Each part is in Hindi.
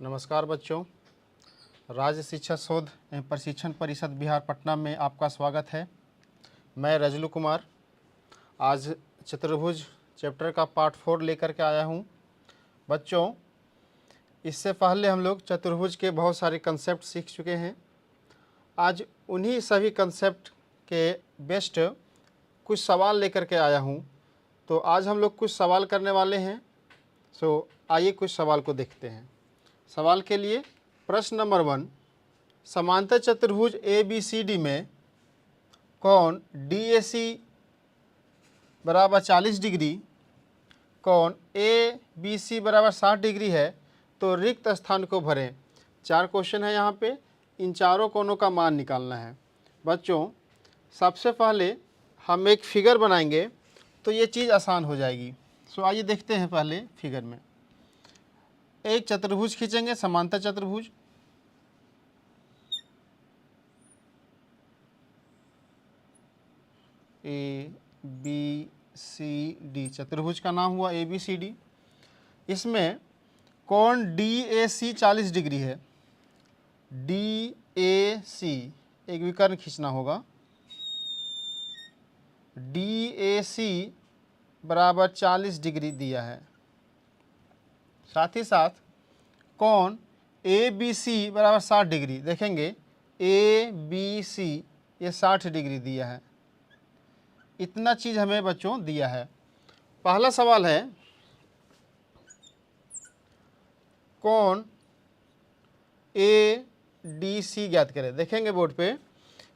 नमस्कार बच्चों, राज्य शिक्षा शोध एवं प्रशिक्षण परिषद बिहार पटना में आपका स्वागत है। मैं रजलू कुमार आज चतुर्भुज चैप्टर का पार्ट 4 लेकर के आया हूं। बच्चों, इससे पहले हम लोग चतुर्भुज के बहुत सारे कंसेप्ट सीख चुके हैं। आज उन्हीं सभी कंसेप्ट के बेस्ट कुछ सवाल लेकर के आया हूं। तो आज हम लोग कुछ सवाल करने वाले हैं। आइए कुछ सवाल को देखते हैं। सवाल के लिए प्रश्न नंबर 1, समांतर चतुर्भुज ABCD में कोण DAC बराबर 40 डिग्री, कोण ABC बराबर 60 डिग्री है, तो रिक्त स्थान को भरें। 4 क्वेश्चन है यहाँ पे, इन चारों कोणों का मान निकालना है। बच्चों, सबसे पहले हम एक फिगर बनाएंगे तो ये चीज़ आसान हो जाएगी। आइए देखते हैं पहले फिगर में। एक चतुर्भुज खींचेंगे, समांतर चतुर्भुज। ABCD चतुर्भुज का नाम हुआ ABCD। इसमें कोण DAC 40 डिग्री है। DAC एक विकर्ण खींचना होगा। DAC बराबर 40 डिग्री दिया है। साथ ही साथ कोण ABC बराबर 60 डिग्री, देखेंगे ABC ये 60 डिग्री दिया है। इतना चीज़ हमें बच्चों दिया है। पहला सवाल है कोण ADC ज्ञात करें। देखेंगे बोर्ड पे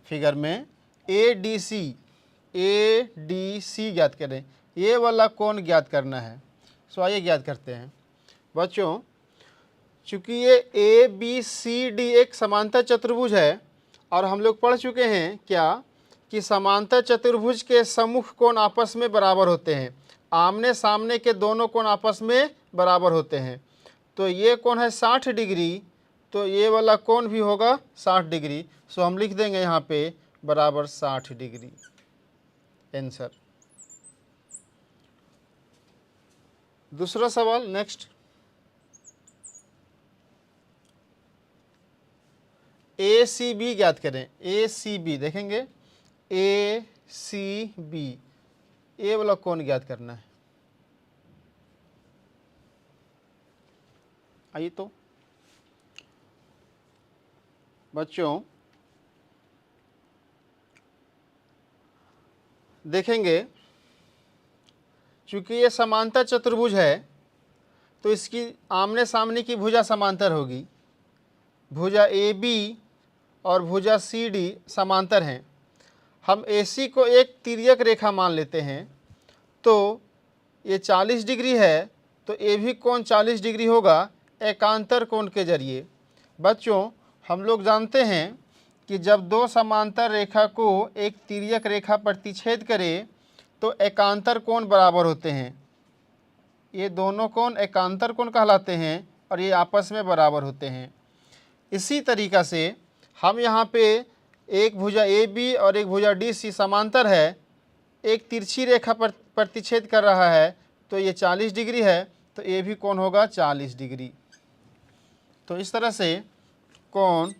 फिगर में ADC ज्ञात करें। ये वाला कोण ज्ञात करना है। आइए ज्ञात करते हैं। बच्चों, चूँकि ये ABCD एक समांतर चतुर्भुज है और हम लोग पढ़ चुके हैं क्या कि समांतर चतुर्भुज के सम्मुख कोण आपस में बराबर होते हैं। आमने सामने के दोनों कोण आपस में बराबर होते हैं। तो ये कोण है 60 डिग्री, तो ये वाला कोण भी होगा 60 डिग्री। हम लिख देंगे यहाँ पे बराबर 60 डिग्री आंसर। दूसरा सवाल नेक्स्ट, ACB ज्ञात करें। ACB देखेंगे ACB ये वाला कोण ज्ञात करना है। आइए तो बच्चों देखेंगे, चूँकि ये समांतर चतुर्भुज है तो इसकी आमने सामने की भुजा समांतर होगी। भुजा AB और भुजा CD समांतर हैं। हम AC को एक तिर्यक रेखा मान लेते हैं। तो ये 40 डिग्री है, तो ये भी कोण 40 डिग्री होगा एकांतर कोण के जरिए। बच्चों, हम लोग जानते हैं कि जब दो समांतर रेखा को एक तिर्यक रेखा प्रतिच्छेद करे तो एकांतर कोण बराबर होते हैं। ये दोनों कोण एकांतर कोण कहलाते हैं और ये आपस में बराबर होते हैं। इसी तरीक़ा से हम यहाँ पे एक भुजा AB और एक भुजा DC समांतर है, एक तिरछी रेखा पर प्रतिच्छेद कर रहा है, तो ये 40 डिग्री है, तो ये भी कोण होगा 40 डिग्री। तो इस तरह से कोण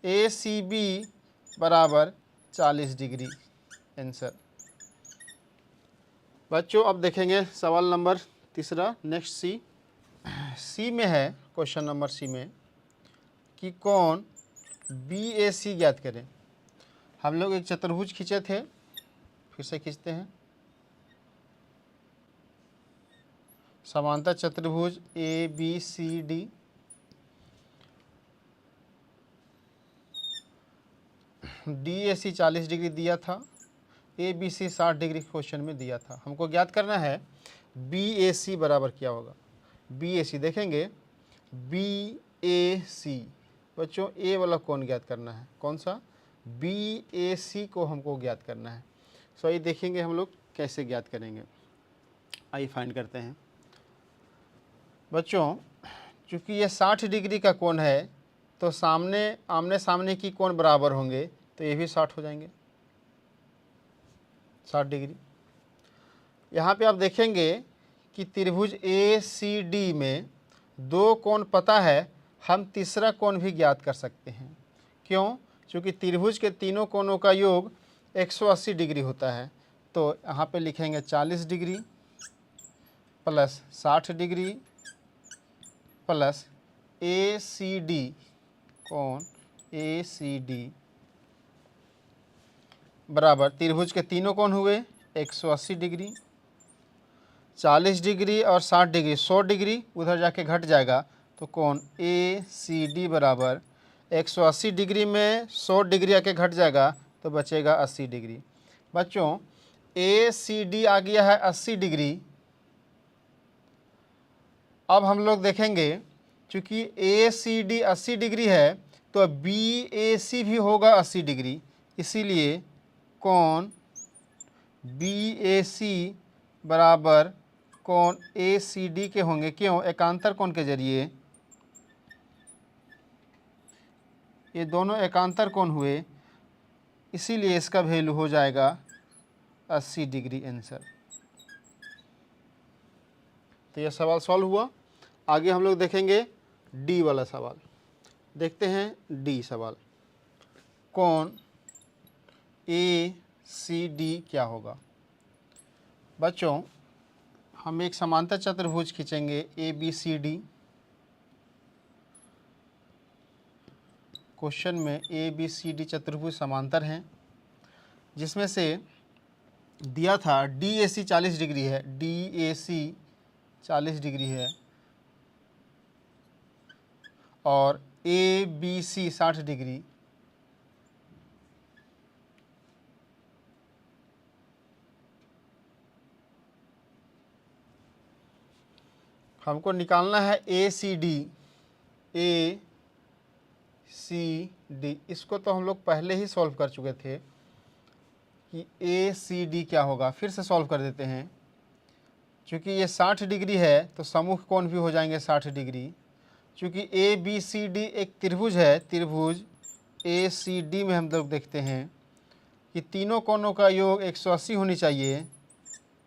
ACB बराबर 40 डिग्री आंसर। बच्चों, अब देखेंगे सवाल नंबर तीसरा नेक्स्ट C में है। क्वेश्चन नंबर C में कि कोण BAC ज्ञात करें। हम लोग एक चतुर्भुज खींचे थे, फिर से खींचते हैं। समांतर चतुर्भुज ABCD, DAC 40 डिग्री दिया था, ABC 60 डिग्री क्वेश्चन में दिया था। हमको ज्ञात करना है BAC बराबर क्या होगा। BAC देखेंगे BAC बच्चों ए वाला कोण ज्ञात करना है। कौन सा? BAC को हमको ज्ञात करना है। ये देखेंगे हम लोग कैसे ज्ञात करेंगे। आइए फाइंड करते हैं। बच्चों, चूँकि ये 60 डिग्री का कोण है तो आमने सामने की कोण बराबर होंगे, तो ये भी 60 हो जाएंगे, 60 डिग्री। यहाँ पे आप देखेंगे कि त्रिभुज ACD में दो कोण पता है हम तीसरा कोण भी ज्ञात कर सकते हैं। क्यों? क्योंकि त्रिभुज के तीनों कोणों का योग 180 डिग्री होता है। तो यहाँ पे लिखेंगे 40 degree plus 60 degree plus ACD, कोण ACD बराबर त्रिभुज के तीनों कोण हुए 180 डिग्री, 40 डिग्री और 60 डिग्री, 100 डिग्री उधर जाके घट जाएगा। तो कोण ACD बराबर 180 डिग्री में 100 डिग्री आके घट जाएगा तो बचेगा 80 डिग्री। बच्चों ACD आ गया है 80 डिग्री। अब हम लोग देखेंगे चूँकि ACD 80 डिग्री है तो BAC भी होगा 80 डिग्री, इसीलिए कोण BAC बराबर कोण ACD के होंगे। क्यों? एकांतर कोण के जरिए ये दोनों एकांतर कोण हुए, इसीलिए इसका वैल्यू हो जाएगा 80 डिग्री आंसर। तो यह सवाल सॉल्व हुआ। आगे हम लोग देखेंगे डी वाला सवाल। देखते हैं डी सवाल। कोण ACD क्या होगा? बच्चों हम एक समांतर चतुर्भुज खींचेंगे ABCD। क्वेश्चन में ABCD चतुर्भुज समांतर हैं, जिसमें से दिया था DAC 40 डिग्री है, DAC 40 डिग्री है और ABC 60 डिग्री। हमको निकालना है ACD। इसको तो हम लोग पहले ही सॉल्व कर चुके थे कि ACD क्या होगा। फिर से सॉल्व कर देते हैं। चूँकि ये 60 डिग्री है तो सम्मुख कोण भी हो जाएंगे 60 डिग्री। चूँकि ABCD एक त्रिभुज है, त्रिभुज ACD में हम लोग देखते हैं कि तीनों कोणों का योग 180 होनी चाहिए।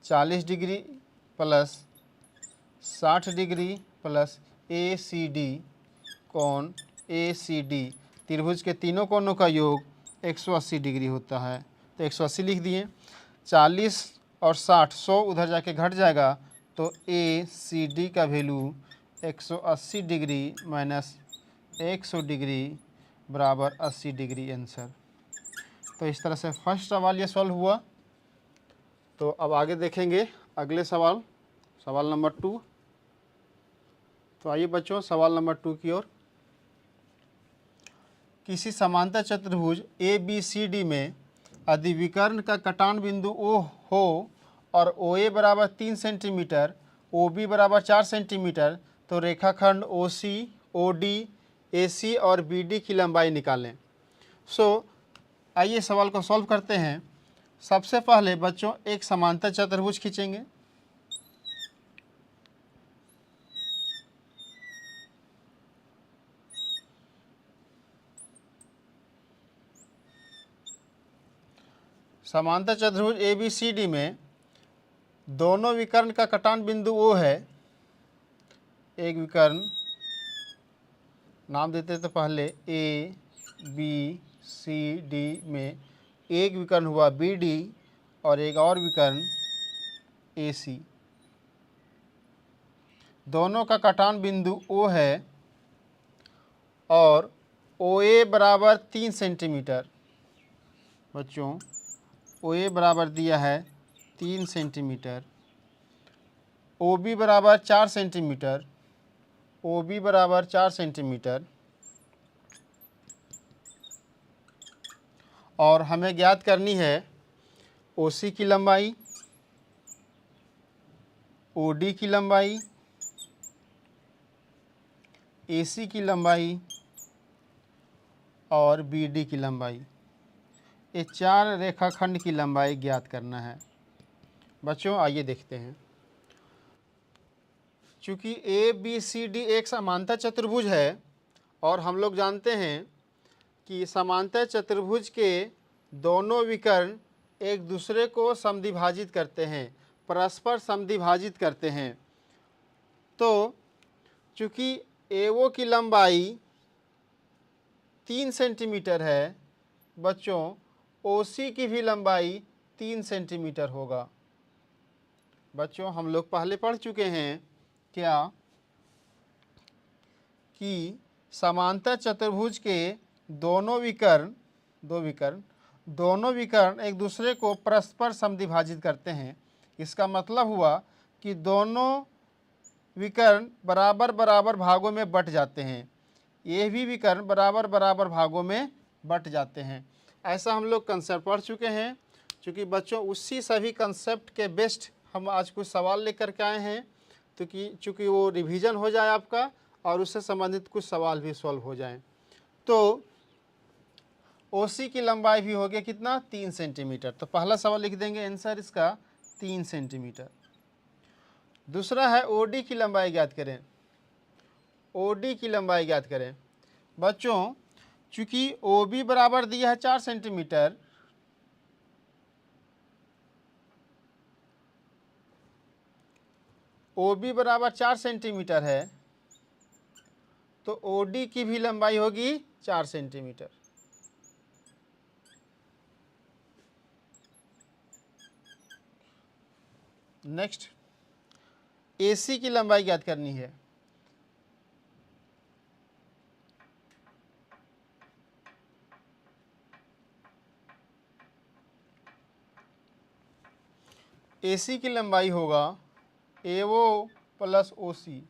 40 degree plus 60 degree plus ACD, कोण ACD त्रिभुज के तीनों कोणों का योग 180 डिग्री होता है। तो 180 लिख दिए। 40 और 60, 100 उधर जाके घट जाएगा तो ACD का वैल्यू 180 डिग्री माइनस 100 डिग्री बराबर 80 डिग्री आंसर। तो इस तरह से फर्स्ट सवाल ये सॉल्व हुआ। तो अब आगे देखेंगे अगले सवाल, सवाल नंबर 2। तो आइए बच्चों सवाल नंबर 2 की ओर। किसी समांतर चतुर्भुज ABCD में यदि विकर्ण का कटान बिंदु O हो और OA बराबर 3 सेंटीमीटर, OB बराबर 4 सेंटीमीटर, तो रेखाखंड OC, OD, AC और BD की लंबाई निकालें। आइए सवाल को सॉल्व करते हैं। सबसे पहले बच्चों एक समांतर चतुर्भुज खींचेंगे। समांतर चतुर्भुज ABCD में दोनों विकर्ण का कटान बिंदु O है। एक विकर्ण नाम देते तो पहले ABCD में एक विकर्ण हुआ BD और एक और विकर्ण AC। दोनों का कटान बिंदु O है और OA बराबर 3 सेंटीमीटर। बच्चों OA बराबर दिया है 3 सेंटीमीटर, OB बराबर 4 सेंटीमीटर, OB बराबर 4 सेंटीमीटर और हमें ज्ञात करनी है OC की लंबाई, OD की लंबाई, AC की लंबाई और BD की लंबाई। ये 4 रेखाखंड की लंबाई ज्ञात करना है। बच्चों आइए देखते हैं। चूँकि ABCD एक समांतर चतुर्भुज है और हम लोग जानते हैं कि समांतर चतुर्भुज के दोनों विकर्ण एक दूसरे को समद्विभाजित करते हैं, परस्पर समद्विभाजित करते हैं। तो चूँकि AO की लंबाई 3 सेंटीमीटर है, बच्चों OC की भी लंबाई 3 सेंटीमीटर होगा। बच्चों हम लोग पहले पढ़ चुके हैं क्या कि समांतर चतुर्भुज के दोनों विकर्ण एक दूसरे को परस्पर समद्विभाजित करते हैं। इसका मतलब हुआ कि दोनों विकर्ण बराबर बराबर भागों में बट जाते हैं, ये भी विकर्ण बराबर बराबर भागों में बट जाते हैं। ऐसा हम लोग कंसेप्ट पढ़ चुके हैं। चूँकि बच्चों उसी सभी कंसेप्ट के बेस्ट हम आज कुछ सवाल लेकर के आए हैं, तो कि चूँकि वो रिवीजन हो जाए आपका और उससे संबंधित कुछ सवाल भी सॉल्व हो जाएं। तो OC की लंबाई भी होगी कितना, 3 सेंटीमीटर। तो पहला सवाल लिख देंगे आंसर इसका 3 सेंटीमीटर। दूसरा है OD की लंबाई ज्ञात करें। OD की लंबाई ज्ञात करें। बच्चों चूँकि OB बराबर दिया है 4 सेंटीमीटर, OB बराबर 4 सेंटीमीटर है, तो OD की भी लंबाई होगी 4 सेंटीमीटर। नेक्स्ट AC की लंबाई ज्ञात करनी है। AC की लंबाई होगा AO प्लस OC।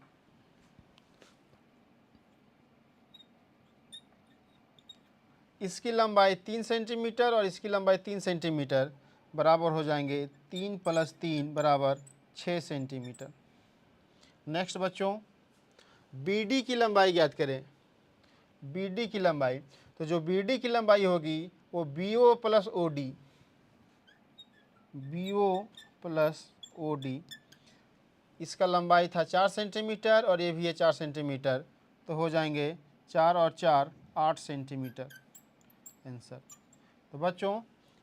इसकी लंबाई 3 सेंटीमीटर और इसकी लंबाई 3 सेंटीमीटर बराबर हो जाएंगे 3 + 3 बराबर 6 सेंटीमीटर। नेक्स्ट बच्चों BD की लंबाई ज्ञात करें। BD की लंबाई, तो जो BD की लंबाई होगी वो BO प्लस OD। इसका लंबाई था 4 सेंटीमीटर और ये भी है 4 सेंटीमीटर, तो हो जाएंगे 4 और 4 8 सेंटीमीटर आंसर। तो बच्चों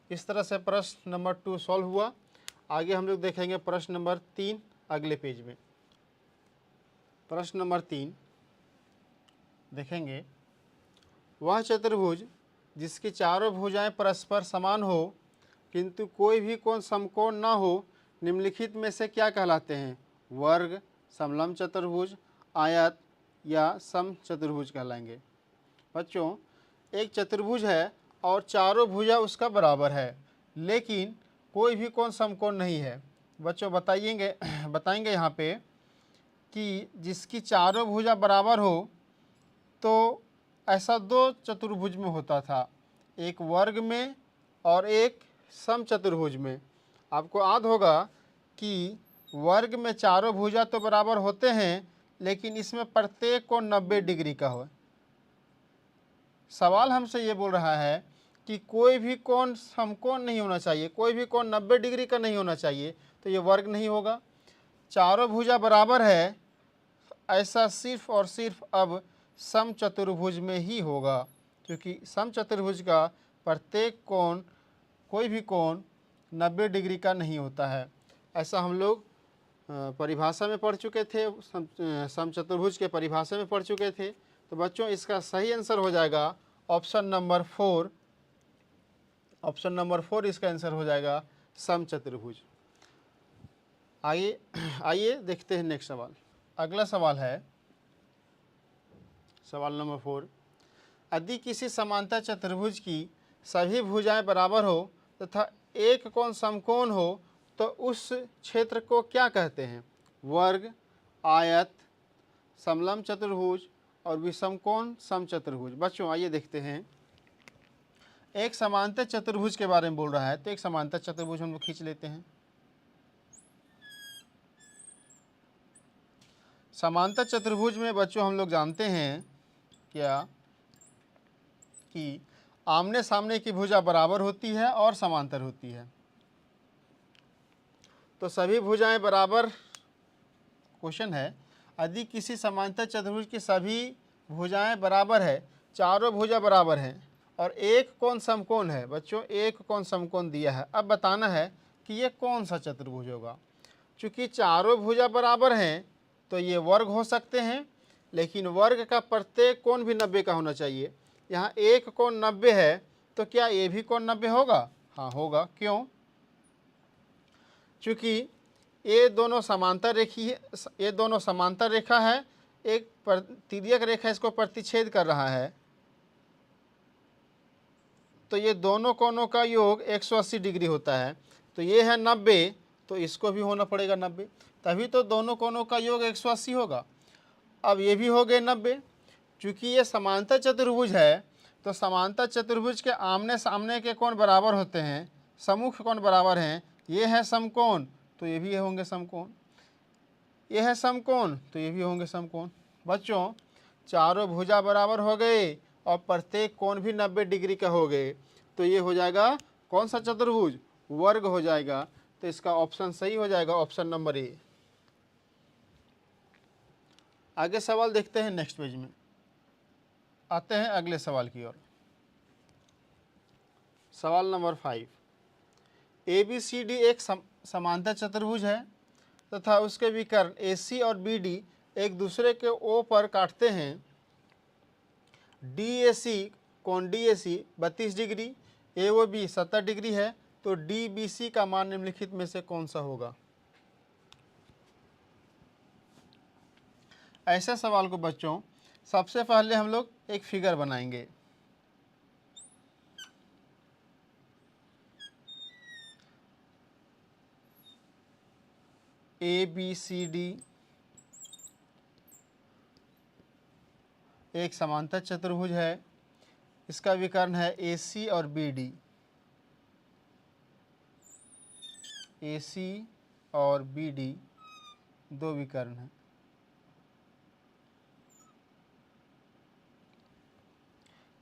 इस तरह से प्रश्न नंबर 2 सॉल्व हुआ। आगे हम लोग देखेंगे प्रश्न नंबर 3 अगले पेज में। प्रश्न नंबर 3 देखेंगे, वह चतुर्भुज जिसकी चारों भुजाएं परस्पर समान हो किंतु कोई भी कोण समकोण न हो, निम्नलिखित में से क्या कहलाते हैं? वर्ग, समलंब चतुर्भुज, आयत या समचतुर्भुज कहलाएंगे। बच्चों एक चतुर्भुज है और चारों भुजा उसका बराबर है, लेकिन कोई भी कोण समकोण नहीं है। बच्चों बताएंगे यहाँ पे कि जिसकी चारों भुजा बराबर हो, तो ऐसा 2 चतुर्भुज में होता था, एक वर्ग में और एक समचतुर्भुज में। आपको याद होगा कि वर्ग में चारों भुजा तो बराबर होते हैं, लेकिन इसमें प्रत्येक कोण 90 डिग्री का हो। सवाल हमसे ये बोल रहा है कि कोई भी कोण समकोण नहीं होना चाहिए, कोई भी कोण 90 डिग्री का नहीं होना चाहिए, तो ये वर्ग नहीं होगा। चारों भुजा बराबर है, ऐसा सिर्फ और सिर्फ अब समचतुर्भुज में ही होगा, क्योंकि समचतुर्भुज का प्रत्येक कोण, कोई भी कोण 90 डिग्री का नहीं होता है। ऐसा हम लोग परिभाषा में पढ़ चुके थे, समचतुर्भुज के परिभाषा में पढ़ चुके थे। तो बच्चों इसका सही आंसर हो जाएगा ऑप्शन नंबर 4। ऑप्शन नंबर 4 इसका आंसर हो जाएगा समचतुर्भुज। आइए देखते हैं नेक्स्ट सवाल। अगला सवाल है सवाल नंबर 4। यदि किसी समांतर चतुर्भुज की सभी भुजाएं बराबर हो तथा एक कोण समकोण हो, तो उस क्षेत्र को क्या कहते हैं? वर्ग, आयत, समलंब चतुर्भुज और विषमकोण समचतुर्भुज। बच्चों आइए देखते हैं, एक समांतर चतुर्भुज के बारे में बोल रहा है, तो एक समांतर चतुर्भुज हम लोग खींच लेते हैं। समांतर चतुर्भुज में बच्चों हम लोग जानते हैं क्या कि आमने सामने की भुजा बराबर होती है और समांतर होती है। तो सभी भुजाएं बराबर, क्वेश्चन है यदि किसी समांतर चतुर्भुज की सभी भुजाएं बराबर है, चारों भुजा बराबर हैं और एक कोण समकोण है। बच्चों एक कोण समकोण दिया है, अब बताना है कि ये कौन सा चतुर्भुज होगा। चूँकि चारों भुजा बराबर हैं तो ये वर्ग हो सकते हैं, लेकिन वर्ग का प्रत्येक कोण भी 90 का होना चाहिए। यहाँ एक कोण 90 है तो क्या ये भी कोण 90 होगा? हाँ होगा। क्यों? चूँकि ये दोनों समांतर रेखी है, ये दोनों समांतर रेखा है, एक तिर्यक रेखा इसको प्रतिच्छेद कर रहा है, तो ये दोनों कोणों का योग 180 डिग्री होता है। तो ये है 90, तो इसको भी होना पड़ेगा 90, तभी तो दोनों कोणों का योग 180 होगा। अब ये भी हो गए 90। चूँकि ये समांतर चतुर्भुज है तो समांतर चतुर्भुज के आमने सामने के कोण बराबर होते हैं, सम्मुख कोण बराबर हैं। ये है समकोण तो ये भी होंगे समकोण, ये है समकोण तो ये भी होंगे समकोण। बच्चों चारों भुजा बराबर हो गए और प्रत्येक कोण भी 90 डिग्री का हो गए, तो ये हो जाएगा कौन सा चतुर्भुज? वर्ग हो जाएगा। तो इसका ऑप्शन सही हो जाएगा, ऑप्शन नंबर ए। आगे सवाल देखते हैं, नेक्स्ट पेज में आते हैं अगले सवाल की ओर। सवाल नंबर 5, ABCD एक समांतर चतुर्भुज है तथा उसके विकर्ण AC और BD एक दूसरे के O पर काटते हैं। DAC कोण DAC 32 डिग्री, AOB 70 डिग्री है, तो DBC का मान निम्नलिखित में से कौन सा होगा? ऐसे सवाल को बच्चों सबसे पहले हम लोग एक फिगर बनाएंगे। ABCD एक समांतर चतुर्भुज है, इसका विकर्ण है AC और BD। AC और BD दो विकर्ण हैं।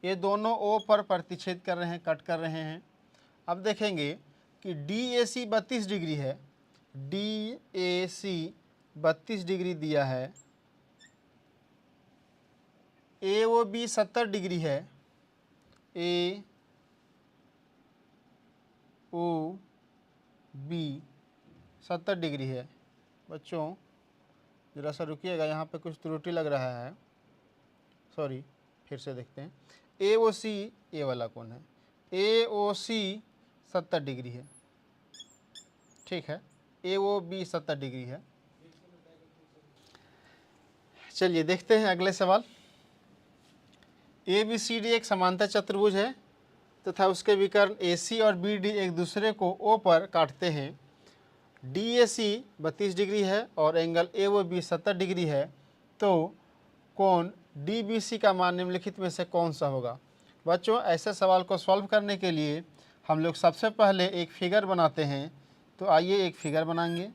ये दोनों O पर प्रतिच्छेद कर रहे हैं, कट कर रहे हैं। अब देखेंगे कि DAC 32 डिग्री है, DAC 32 डिग्री दिया है, AOB 70 डिग्री है, AOB 70 डिग्री है। बच्चों ज़रा सा रुकिएगा, यहाँ पे कुछ त्रुटि लग रहा है, सॉरी, फिर से देखते हैं। AOC ये वाला कोण है, AOC 70 डिग्री है, ठीक है, AOB 70 डिग्री है। चलिए देखते हैं अगले सवाल। ABCD एक समांतर चतुर्भुज है तथा उसके विकर्ण AC और BD एक दूसरे को O पर काटते हैं। DAC 32 डिग्री है और एंगल AOB 70 डिग्री है, तो कोण DBC का मान निम्नलिखित में से कौन सा होगा? बच्चों ऐसे सवाल को सॉल्व करने के लिए हम लोग सबसे पहले एक फिगर बनाते हैं, तो आइए एक फिगर बनाएंगे।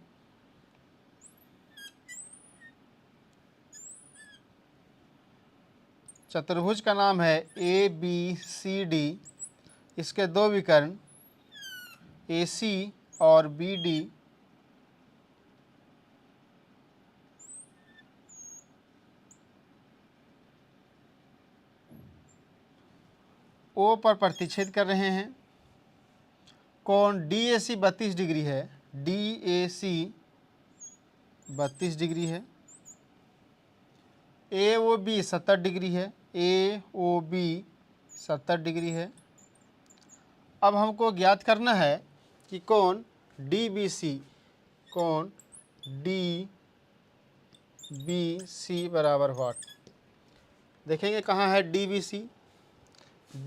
चतुर्भुज का नाम है ABCD, इसके दो विकर्ण AC और BD O पर प्रतिच्छेद कर रहे हैं। कोण DAC 32 डिग्री है, DAC 32 डिग्री है, AOB 70 डिग्री है, AOB 70 डिग्री है। अब हमको ज्ञात करना है कि कोण DBC, कोण DBC बराबर व्हाट? देखेंगे कहाँ है DBC।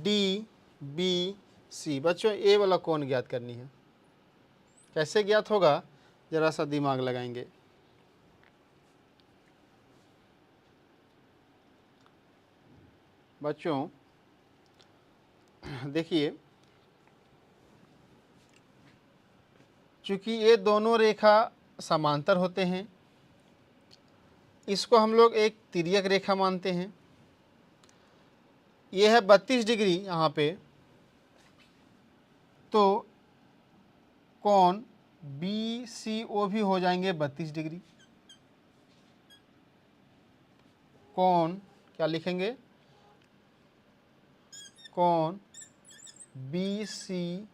DBC बच्चों ए वाला कोण ज्ञात करनी है। कैसे ज्ञात होगा, ज़रा सा दिमाग लगाएंगे। बच्चों देखिए, चूँकि ये दोनों रेखा समांतर होते हैं, इसको हम लोग एक तिर्यक रेखा मानते हैं। ये है 32 डिग्री यहाँ पे, तो कोण BCO भी हो जाएंगे 32 डिग्री। कोण क्या लिखेंगे? कोण BCA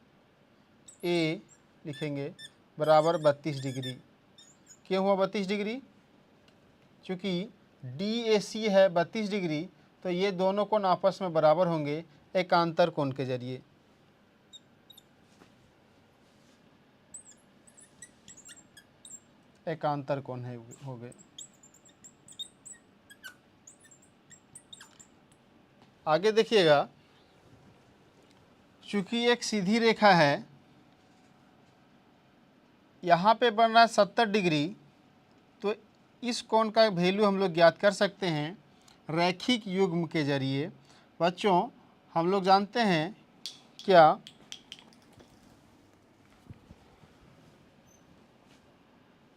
लिखेंगे बराबर 32 डिग्री। क्यों हुआ 32 डिग्री? चूँकि DAC है 32 डिग्री, तो ये दोनों कोण आपस में बराबर होंगे एकांतर कोण के जरिए। एकांतर कोण है हो गए। आगे देखिएगा, चूंकि एक सीधी रेखा है, यहाँ पे बन रहा है 70 डिग्री, तो इस कोण का वैल्यू हम लोग ज्ञात कर सकते हैं रैखिक युग्म के जरिए। बच्चों हम लोग जानते हैं क्या,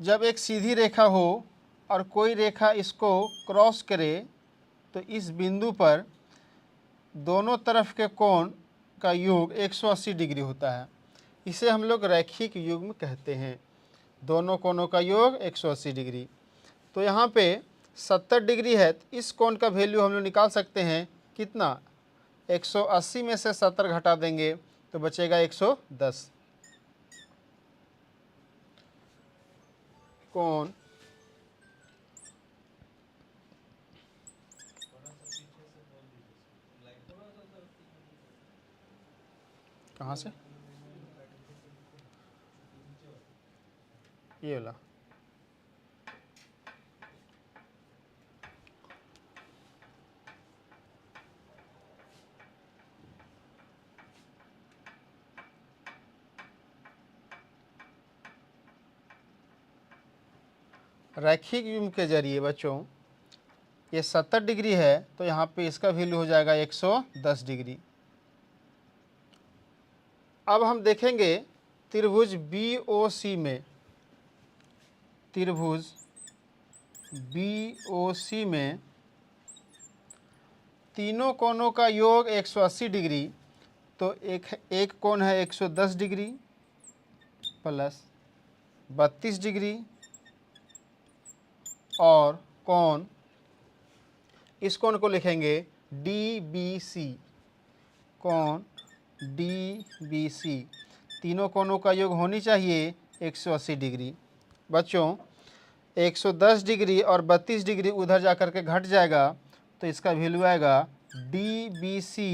जब एक सीधी रेखा हो और कोई रेखा इसको क्रॉस करे तो इस बिंदु पर दोनों तरफ के कोण का योग 180 डिग्री होता है। इसे हम लोग रैखिक युग्म कहते हैं। दोनों कोणों का योग 180 डिग्री। तो यहाँ पे 70 डिग्री है, तो इस कोण का वैल्यू हम लोग निकाल सकते हैं कितना, 180 में से 70 घटा देंगे तो बचेगा 110। कोण कहाँ से, ये वाला, रैखिक युग्म के जरिए बच्चों ये 70 डिग्री है, तो यहाँ पे इसका वैल्यू हो जाएगा 110 डिग्री। अब हम देखेंगे त्रिभुज BOC में, त्रिभुज BOC में तीनों कोणों का योग 180 डिग्री, तो एक कोण है 110 डिग्री प्लस 32 डिग्री, और कोण, इस कोण को लिखेंगे DBC, कोण DBC। तीनों कोणों का योग होनी चाहिए 180 डिग्री। बच्चों 110 डिग्री और 32 डिग्री उधर जा कर के घट जाएगा, तो इसका वैल्यू आएगा DBC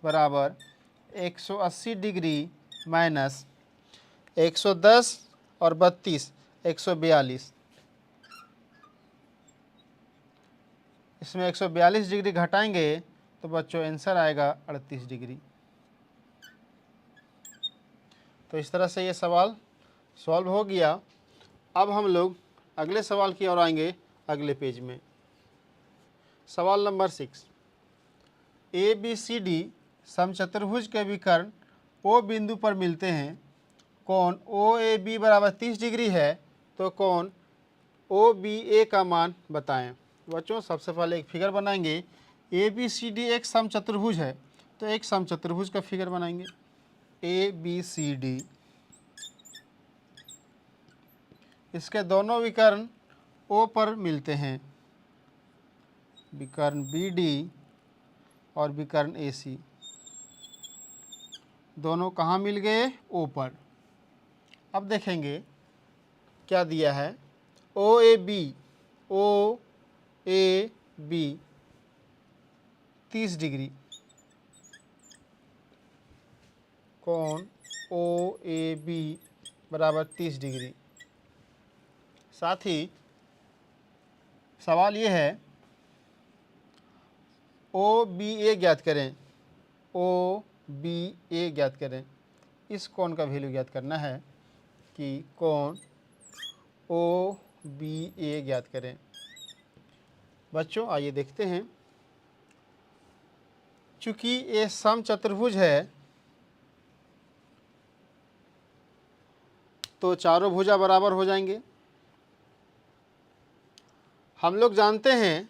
बराबर 180 डिग्री माइनस 110 और 32 142। इसमें 142 डिग्री घटाएंगे तो बच्चों आंसर आएगा 38 डिग्री। तो इस तरह से ये सवाल सॉल्व हो गया। अब हम लोग अगले सवाल की ओर आएंगे अगले पेज में। सवाल नंबर 6, ABCD समचतुर्भुज के विकर्ण O बिंदु पर मिलते हैं। कोण OAB बराबर 30 डिग्री है, तो कोण OBA का मान बताएं। बच्चों सबसे पहले एक फिगर बनाएंगे। ABCD एक समचतुर्भुज है, तो एक समचतुर्भुज का फिगर बनाएंगे। ABCD, इसके दोनों विकर्ण O पर मिलते हैं, विकर्ण BD और विकर्ण AC, दोनों कहाँ मिल गए, O पर। अब देखेंगे क्या दिया है, OAB 30 डिग्री, कोण OAB बराबर 30 डिग्री। साथ ही सवाल ये है OBA ज्ञात करें, OBA ज्ञात करें। इस कोण का वैल्यू ज्ञात करना है कि कोण OBA ज्ञात करें। बच्चों आइए देखते हैं। चूंकि ये समचतुर्भुज है, तो चारों भुजा बराबर हो जाएंगे। हम लोग जानते हैं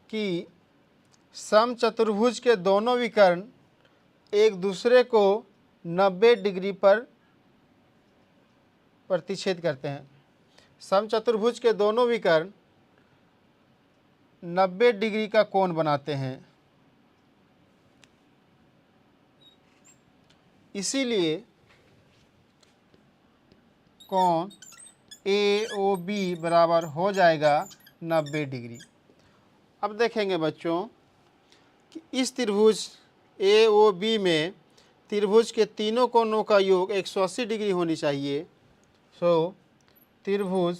कि समचतुर्भुज के दोनों विकर्ण एक दूसरे को 90 डिग्री पर प्रतिच्छेद करते हैं। समचतुर्भुज के दोनों विकर्ण 90 डिग्री का कोण बनाते हैं। इसीलिए कोण ए ओ बी बराबर हो जाएगा 90 डिग्री। अब देखेंगे बच्चों कि इस त्रिभुज ए ओ बी में त्रिभुज के तीनों कोनों का योग 180 डिग्री होनी चाहिए। सो त्रिभुज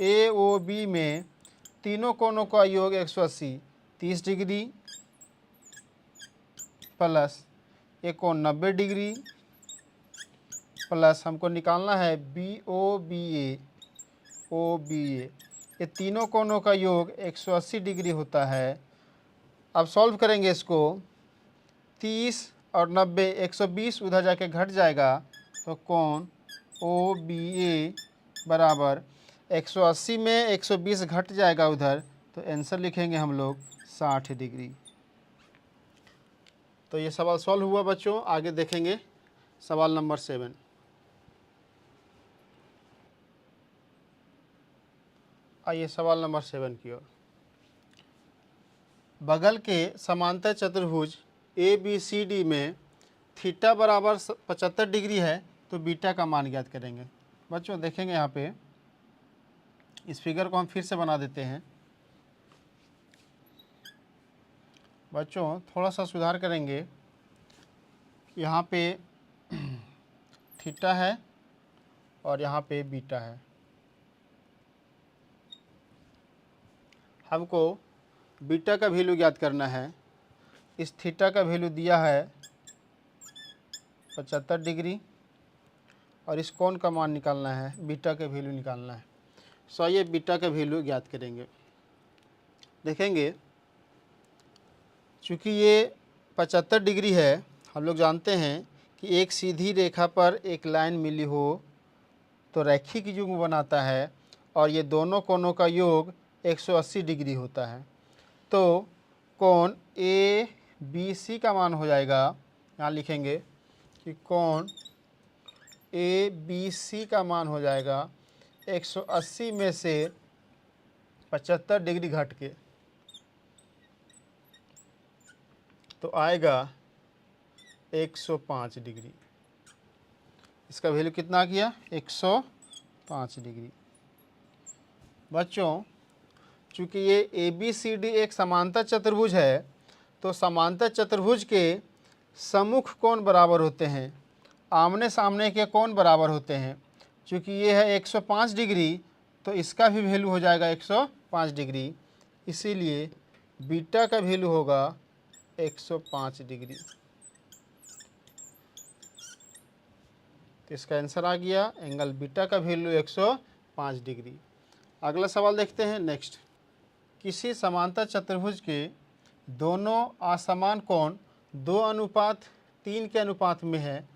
ए ओ बी में तीनों कोनों का योग 180 30 डिग्री प्लस एक कोण 90 डिग्री प्लस हमको निकालना है बी ओ बी ए, ये तीनों कोनों का योग 180 डिग्री होता है। अब सॉल्व करेंगे इसको, 30 और 90 120 उधर जाके घट जाएगा, तो कोण ओ बी ए बराबर 180 में 120 घट जाएगा उधर, तो आंसर लिखेंगे हम लोग 60 डिग्री। तो ये सवाल सॉल्व हुआ बच्चों। आगे देखेंगे सवाल नंबर 7। आइए सवाल नंबर 7 की ओर। बगल के समांतर चतुर्भुज ए बी सी डी में थीटा बराबर 75 डिग्री है, तो बीटा का मान ज्ञात करेंगे। बच्चों देखेंगे यहाँ पे इस फिगर को हम फिर से बना देते हैं। बच्चों थोड़ा सा सुधार करेंगे, यहाँ पे थीटा है और यहाँ पे बीटा है। हमको बीटा का वैल्यू ज्ञात करना है। इस थीटा का वैल्यू दिया है 75 डिग्री और इस कोण का मान निकालना है, बीटा का वैल्यू निकालना है। सो आइए बीटा का वैल्यू ज्ञात करेंगे। देखेंगे चूँकि ये 75 डिग्री है, हम लोग जानते हैं कि एक सीधी रेखा पर एक लाइन मिली हो तो रैखिक युग्म बनाता है और ये दोनों कोणों का योग 180 डिग्री होता है। तो कोण ए बी सी का मान हो जाएगा, यहाँ लिखेंगे कि कोण ए बी सी का मान हो जाएगा 180 में से 75 डिग्री घट के, तो आएगा 105 डिग्री। इसका वैल्यू कितना आ गया? 105 डिग्री। बच्चों चूँकि ये ए बी सी डी एक समांतर चतुर्भुज है, तो समांतर चतुर्भुज के सम्मुख कोण बराबर होते हैं, आमने सामने के कोण बराबर होते हैं। चूँकि ये है 105 डिग्री, तो इसका भी वैल्यू हो जाएगा 105 डिग्री, इसीलिए बीटा का वैल्यू होगा 105 डिग्री। तो इसका आंसर आ गया, एंगल बीटा का वैल्यू 105 डिग्री। अगला सवाल देखते हैं नेक्स्ट। किसी समांतर चतुर्भुज के दोनों असमान कोण 2:3 के अनुपात में है,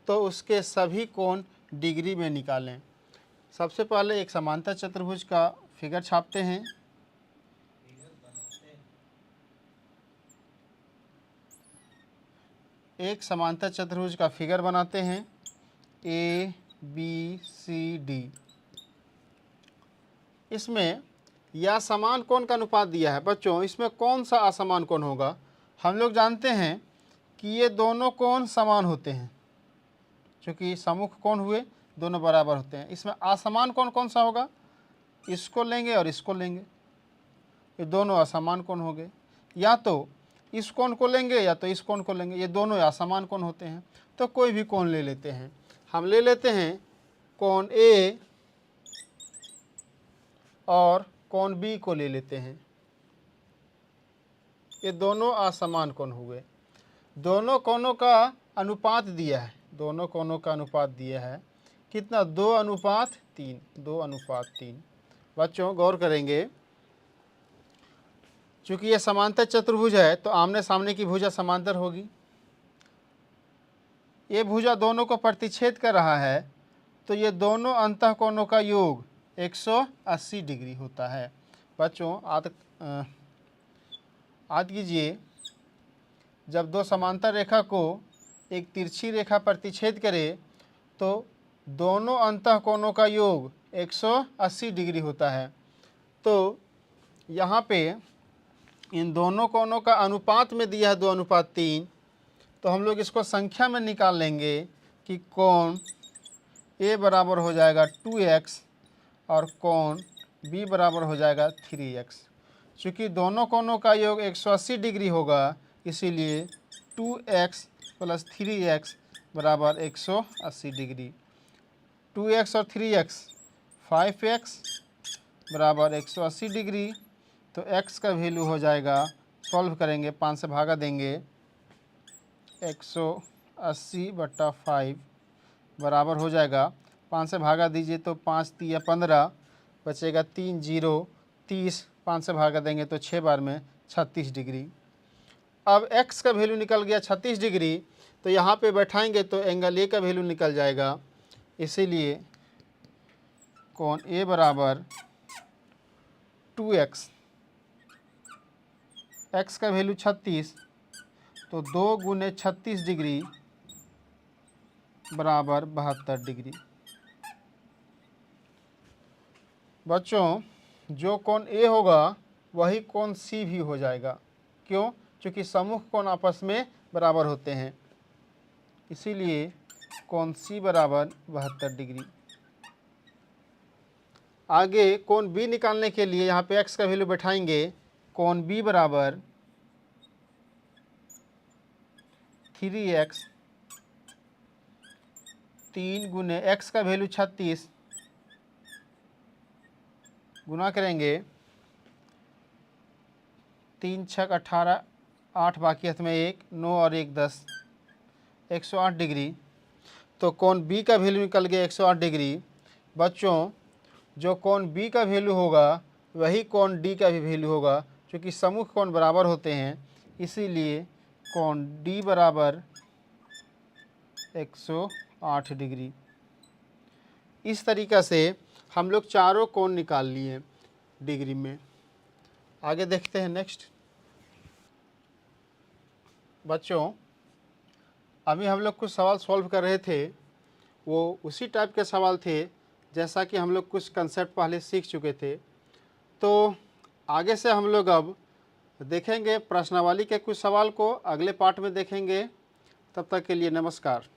तो उसके सभी कोण डिग्री में निकालें। सबसे पहले एक समांतर चतुर्भुज का फिगर छापते हैं। एक समांतर चतुर्भुज का फिगर बनाते हैं ए बी सी डी। इसमें यह समान कोण का अनुपात दिया है। बच्चों इसमें कौन सा असमान कोण होगा? हम लोग जानते हैं कि ये दोनों कोण समान होते हैं, क्योंकि सम्मुख कोण हुए दोनों बराबर होते हैं। इसमें असमान कोण कौन सा होगा? इसको लेंगे और इसको लेंगे, ये दोनों असमान कोण हो गए। या तो इस कोण को लेंगे या तो इस कोण को लेंगे, ये दोनों असमान कोण होते हैं। तो कोई भी कोण ले लेते हैं। हम ले लेते हैं कोण ए और कोण बी को ले लेते हैं। ये दोनों असमान कोण हुए। दोनों कोणों का अनुपात दिया है, दोनों कोणों का अनुपात दिया है कितना? 2:3। 2:3। बच्चों गौर करेंगे, चूँकि ये समांतर चतुर्भुज है तो आमने सामने की भुजा समांतर होगी। ये भुजा दोनों को प्रतिच्छेद कर रहा है, तो ये दोनों अंतःकोणों का योग 180 डिग्री होता है। बच्चों याद कीजिए, जब दो समांतर रेखा को एक तिरछी रेखा प्रतिच्छेद करे तो दोनों अंतःकोणों का योग 180 डिग्री होता है। तो यहाँ पे इन दोनों कोणों का अनुपात में दिया है 2:3, तो हम लोग इसको संख्या में निकाल लेंगे कि कोण ए बराबर हो जाएगा 2x और कोण बी बराबर हो जाएगा 3x। चूँकि दोनों कोणों का योग 180 डिग्री होगा, इसीलिए 2x प्लस 3x बराबर 180 डिग्री। 2x और 3x 5x बराबर 180 डिग्री। तो x का वैल्यू हो जाएगा, सॉल्व करेंगे 5 से भागा देंगे, 180/5 बराबर हो जाएगा, 5 से भागा दीजिए तो 5 तिया 15 बचेगा, 3 0 30, 5 से भागा देंगे तो 6 बार में 36 डिग्री। अब x का वैल्यू निकल गया 36 डिग्री, तो यहाँ पे बैठाएंगे तो एंगल ए का वैल्यू निकल जाएगा। इसीलिए कोण ए बराबर 2x, x का वैल्यू 36, तो 2 गुने 36 डिग्री बराबर 72 डिग्री। बच्चों, जो कोण ए होगा वही कोण सी भी हो जाएगा। क्यों? क्योंकि सम्मुख कोण आपस में बराबर होते हैं, इसीलिए कोण सी बराबर 72 डिग्री। आगे कोण बी निकालने के लिए यहाँ पे x का वैल्यू बैठाएंगे, कोण बी बराबर 3x, 3 गुने x का वैल्यू 36, गुना करेंगे 3 छक 18, 8 बाकी हाथ में 1, 9 और 1 10, 108 डिग्री। तो कोण बी का वैल्यू निकल गया 108 डिग्री। बच्चों, जो कोण बी का वैल्यू होगा वही कोण डी का भी वैल्यू होगा, क्योंकि सम्मुख कोण बराबर होते हैं, इसीलिए कोण डी बराबर 108 डिग्री। इस तरीक़ा से हम लोग चारों कोण निकाल लिए डिग्री में। आगे देखते हैं नेक्स्ट। बच्चों, अभी हम लोग कुछ सवाल सॉल्व कर रहे थे, वो उसी टाइप के सवाल थे जैसा कि हम लोग कुछ कंसेप्ट पहले सीख चुके थे। तो आगे से हम लोग अब देखेंगे प्रश्नावली के कुछ सवाल को, अगले पार्ट में देखेंगे। तब तक के लिए नमस्कार।